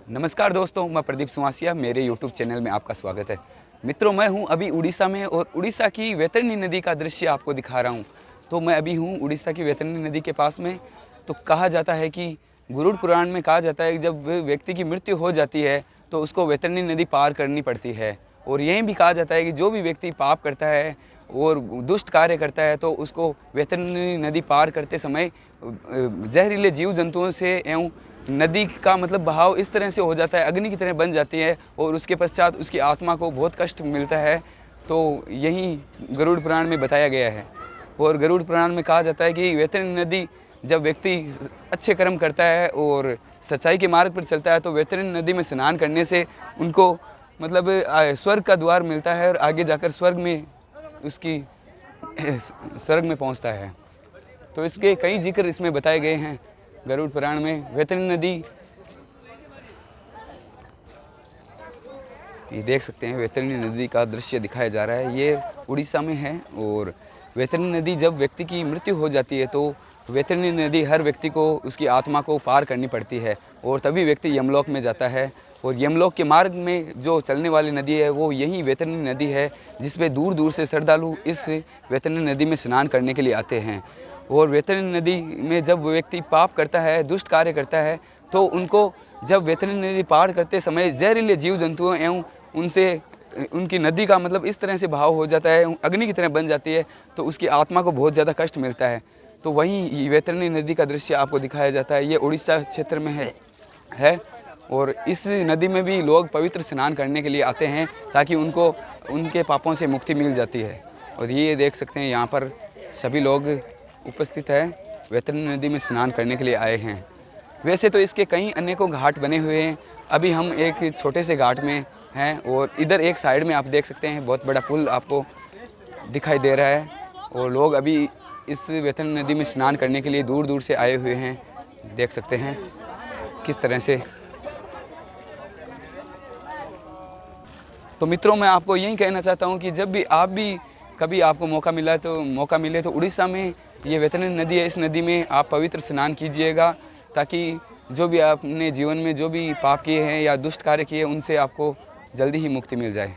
नमस्कार दोस्तों, मैं प्रदीप सुवासिया, मेरे YouTube चैनल में आपका स्वागत है। मित्रों, मैं हूं अभी उड़ीसा में और उड़ीसा की वैतरणी नदी का दृश्य आपको दिखा रहा हूं। तो मैं अभी हूं उड़ीसा की वैतरणी नदी के पास में। तो कहा जाता है कि गरुड़ पुराण में कहा जाता है कि जब व्यक्ति की मृत्यु हो जाती है तो उसको वैतरणी नदी पार करनी पड़ती है। और यही भी कहा जाता है कि जो भी व्यक्ति पाप करता है और दुष्ट कार्य करता है तो उसको वैतरणी नदी पार करते समय जहरीले जीव जंतुओं से एवं नदी का मतलब बहाव इस तरह से हो जाता है, अग्नि की तरह बन जाती है और उसके पश्चात उसकी आत्मा को बहुत कष्ट मिलता है। तो यही गरुड़ पुराण में बताया गया है। और गरुड़ पुराण में कहा जाता है कि वैतरणी नदी जब व्यक्ति अच्छे कर्म करता है और सच्चाई के मार्ग पर चलता है तो वैतरणी नदी में स्नान करने से उनको मतलब स्वर्ग का द्वार मिलता है और आगे जाकर स्वर्ग में पहुंचता है। तो इसके कई जिक्र इसमें बताए गए हैं गरुड़ पुराण में। वैतरणी नदी, ये देख सकते हैं वैतरणी नदी का दृश्य दिखाया जा रहा है, ये उड़ीसा में है। और वैतरणी नदी जब व्यक्ति की मृत्यु हो जाती है तो वैतरणी नदी हर व्यक्ति को उसकी आत्मा को पार करनी पड़ती है और तभी व्यक्ति यमलोक में जाता है। और यमलोक के मार्ग में जो चलने वाली नदी है वो यही वैतरणी नदी है, जिसमें दूर दूर से श्रद्धालु इस वैतरणी नदी में स्नान करने के लिए आते हैं। और वैतरणी नदी में जब व्यक्ति पाप करता है, दुष्ट कार्य करता है, तो उनको जब वैतरणी नदी पार करते समय जहरीले जीव जंतुओं एवं उनसे उनकी नदी का मतलब इस तरह से भाव हो जाता है, अग्नि की तरह बन जाती है, तो उसकी आत्मा को बहुत ज़्यादा कष्ट मिलता है। तो वहीं वैतरणी नदी का दृश्य आपको दिखाया जाता है। ये उड़ीसा क्षेत्र में है। और इस नदी में भी लोग पवित्र स्नान करने के लिए आते हैं ताकि उनको उनके पापों से मुक्ति मिल जाती है। और ये देख सकते हैं यहाँ पर सभी लोग उपस्थित है, वैतरणी नदी में स्नान करने के लिए आए हैं। वैसे तो इसके कई अनेकों घाट बने हुए हैं। अभी हम एक छोटे से घाट में हैं और इधर एक साइड में आप देख सकते हैं बहुत बड़ा पुल आपको दिखाई दे रहा है। और लोग अभी इस वैतरणी नदी में स्नान करने के लिए दूर दूर से आए हुए हैं। देख सकते हैं किस तरह से। तो मित्रों, मैं आपको यही कहना चाहता हूँ कि जब भी आप भी कभी आपको मौका मिले तो उड़ीसा में ये वैतरणी नदी है, इस नदी में आप पवित्र स्नान कीजिएगा ताकि जो भी आपने जीवन में जो भी पाप किए हैं या दुष्ट कार्य किए उनसे आपको जल्दी ही मुक्ति मिल जाए।